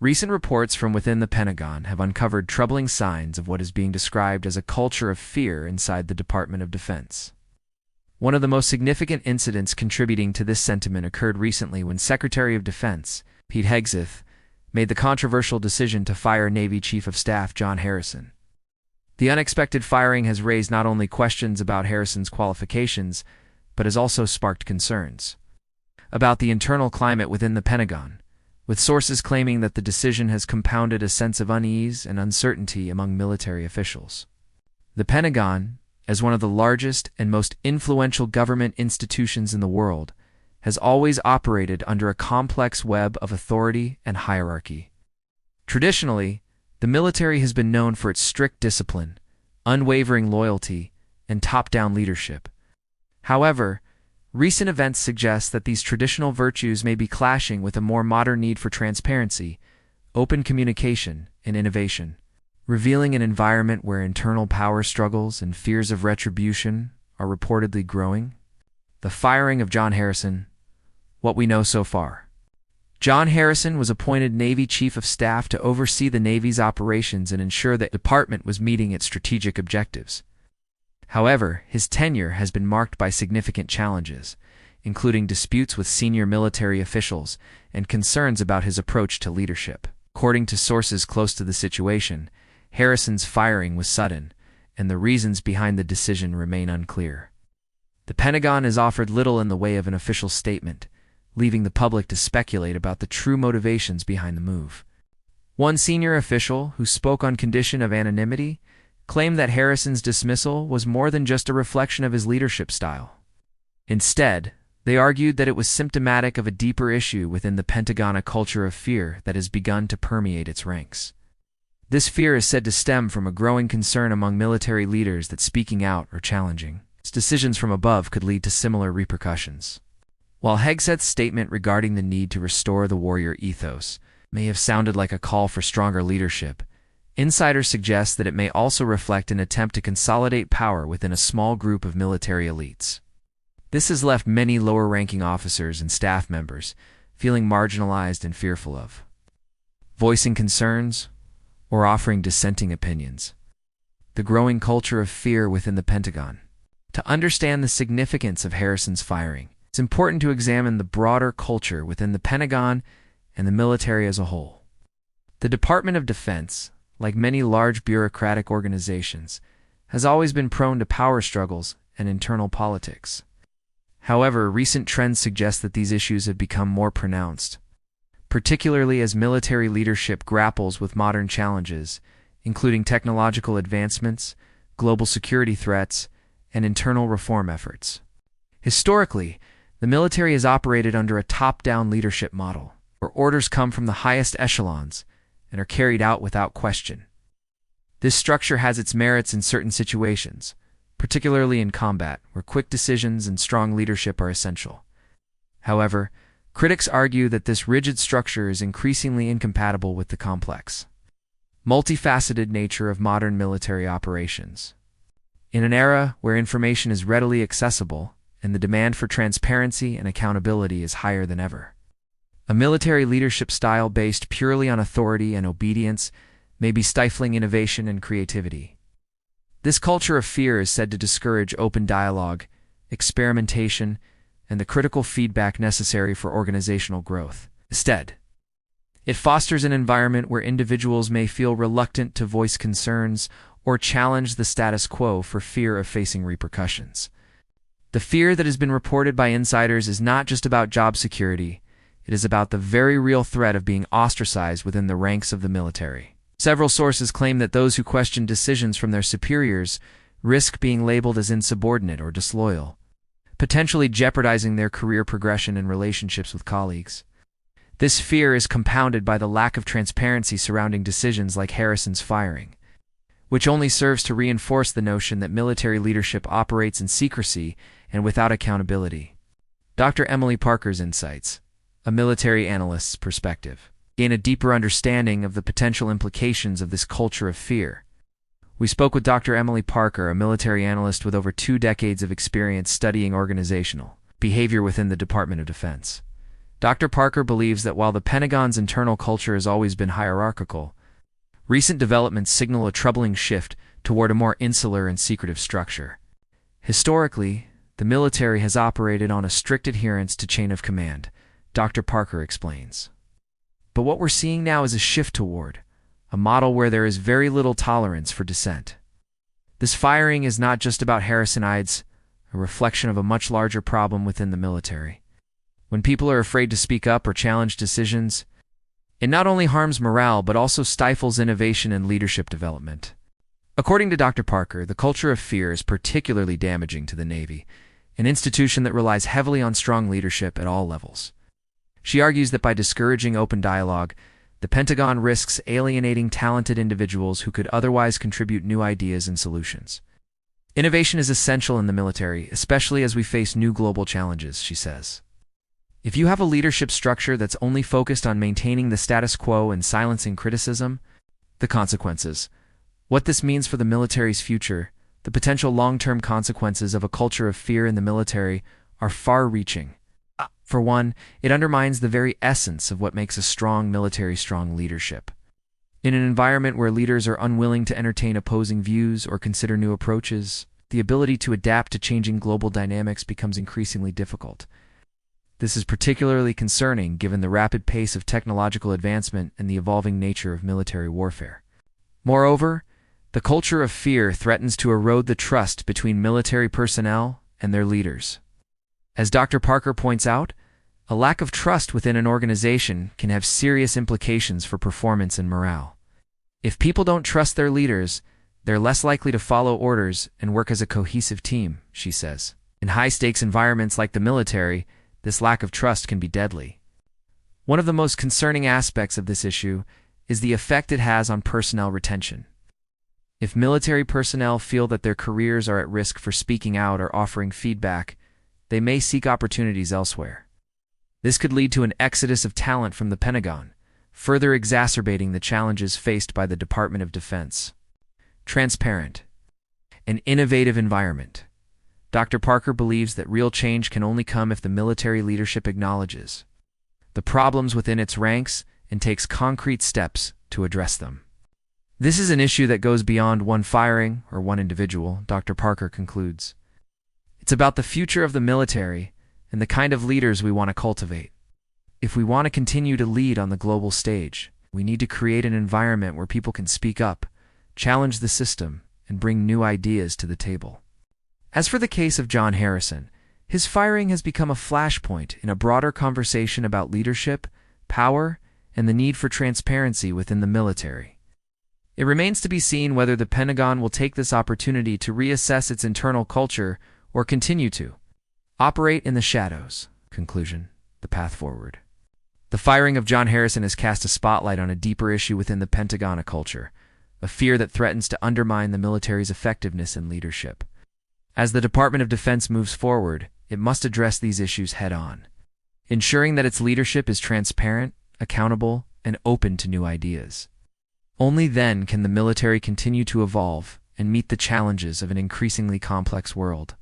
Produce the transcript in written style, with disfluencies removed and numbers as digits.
Recent reports from within the Pentagon have uncovered troubling signs of what is being described as a culture of fear inside the Department of Defense. One of the most significant incidents contributing to this sentiment occurred recently when Secretary of Defense Pete Hegseth made the controversial decision to fire Navy Chief of Staff John Harrison. The unexpected firing has raised not only questions about Harrison's qualifications, but has also sparked concerns about the internal climate within the Pentagon, with sources claiming that the decision has compounded a sense of unease and uncertainty among military officials. The Pentagon, as one of the largest and most influential government institutions in the world, has always operated under a complex web of authority and hierarchy. Traditionally, the military has been known for its strict discipline, unwavering loyalty, and top-down leadership. However, recent events suggest that these traditional virtues may be clashing with a more modern need for transparency, open communication, and innovation, revealing an environment where internal power struggles and fears of retribution are reportedly growing. The firing of John Harrison. What we know so far. John Harrison was appointed Navy Chief of Staff to oversee the Navy's operations and ensure that the department was meeting its strategic objectives. However, his tenure has been marked by significant challenges, including disputes with senior military officials and concerns about his approach to leadership. According to sources close to the situation, Harrison's firing was sudden, and the reasons behind the decision remain unclear. The Pentagon has offered little in the way of an official statement, leaving the public to speculate about the true motivations behind the move. One senior official, who spoke on condition of anonymity, claimed that Harrison's dismissal was more than just a reflection of his leadership style. Instead, they argued that it was symptomatic of a deeper issue within the Pentagon, a culture of fear that has begun to permeate its ranks. This fear is said to stem from a growing concern among military leaders that speaking out or challenging decisions from above could lead to similar repercussions. While Hegseth's statement regarding the need to restore the warrior ethos may have sounded like a call for stronger leadership, insiders suggest that it may also reflect an attempt to consolidate power within a small group of military elites. This has left many lower-ranking officers and staff members feeling marginalized and fearful of voicing concerns or offering dissenting opinions. The growing culture of fear within the Pentagon. To understand the significance of Harrison's firing, it's important to examine the broader culture within the Pentagon and the military as a whole. The Department of Defense, like many large bureaucratic organizations, has always been prone to power struggles and internal politics. However, recent trends suggest that these issues have become more pronounced, particularly as military leadership grapples with modern challenges, including technological advancements, global security threats, and internal reform efforts. Historically, the military has operated under a top-down leadership model, where orders come from the highest echelons and are carried out without question. This structure has its merits in certain situations, particularly in combat, where quick decisions and strong leadership are essential. However, critics argue that this rigid structure is increasingly incompatible with the complex, multifaceted nature of modern military operations. In an era where information is readily accessible and the demand for transparency and accountability is higher than ever, a military leadership style based purely on authority and obedience may be stifling innovation and creativity. This culture of fear is said to discourage open dialogue, experimentation, and the critical feedback necessary for organizational growth. Instead, it fosters an environment where individuals may feel reluctant to voice concerns or challenge the status quo for fear of facing repercussions. The fear that has been reported by insiders is not just about job security, it is about the very real threat of being ostracized within the ranks of the military. Several sources claim that those who question decisions from their superiors risk being labeled as insubordinate or disloyal, potentially jeopardizing their career progression and relationships with colleagues. This fear is compounded by the lack of transparency surrounding decisions like Harrison's firing, which only serves to reinforce the notion that military leadership operates in secrecy and without accountability. Dr. Emily Parker's insights, a military analyst's perspective, gain a deeper understanding of the potential implications of this culture of fear. We spoke with Dr. Emily Parker, a military analyst with over 2 decades of experience studying organizational behavior within the Department of Defense. Dr. Parker believes that while the Pentagon's internal culture has always been hierarchical, recent developments signal a troubling shift toward a more insular and secretive structure. Historically, the military has operated on a strict adherence to chain of command, Dr. Parker explains. But what we're seeing now is a shift toward a model where there is very little tolerance for dissent. This firing is not just about Harrisonides, a reflection of a much larger problem within the military. When people are afraid to speak up or challenge decisions, it not only harms morale but also stifles innovation and leadership development. According to Dr. Parker, the culture of fear is particularly damaging to the Navy, an institution that relies heavily on strong leadership at all levels. She argues that by discouraging open dialogue, the Pentagon risks alienating talented individuals who could otherwise contribute new ideas and solutions. Innovation is essential in the military, especially as we face new global challenges, she says. If you have a leadership structure that's only focused on maintaining the status quo and silencing criticism, the consequences, what this means for the military's future, the potential long-term consequences of a culture of fear in the military are far-reaching. For one, it undermines the very essence of what makes a strong military strong leadership. In an environment where leaders are unwilling to entertain opposing views or consider new approaches, the ability to adapt to changing global dynamics becomes increasingly difficult. This is particularly concerning given the rapid pace of technological advancement and the evolving nature of military warfare. Moreover, the culture of fear threatens to erode the trust between military personnel and their leaders. As Dr. Parker points out, a lack of trust within an organization can have serious implications for performance and morale. If people don't trust their leaders, they're less likely to follow orders and work as a cohesive team, she says. In high-stakes environments like the military, this lack of trust can be deadly. One of the most concerning aspects of this issue is the effect it has on personnel retention. If military personnel feel that their careers are at risk for speaking out or offering feedback, they may seek opportunities elsewhere. This could lead to an exodus of talent from the Pentagon, further exacerbating the challenges faced by the Department of Defense. Transparent. An innovative environment. Dr. Parker believes that real change can only come if the military leadership acknowledges the problems within its ranks and takes concrete steps to address them. This is an issue that goes beyond one firing or one individual, Dr. Parker concludes. It's about the future of the military and the kind of leaders we want to cultivate. If we want to continue to lead on the global stage, we need to create an environment where people can speak up, challenge the system, and bring new ideas to the table. As for the case of John Harrison, his firing has become a flashpoint in a broader conversation about leadership, power, and the need for transparency within the military. It remains to be seen whether the Pentagon will take this opportunity to reassess its internal culture or continue to operate in the shadows. Conclusion: the path forward. The firing of John Harrison has cast a spotlight on a deeper issue within the Pentagon culture, a fear that threatens to undermine the military's effectiveness and leadership. As the Department of Defense moves forward, it must address these issues head-on, ensuring that its leadership is transparent, accountable, and open to new ideas. Only then can the military continue to evolve and meet the challenges of an increasingly complex world.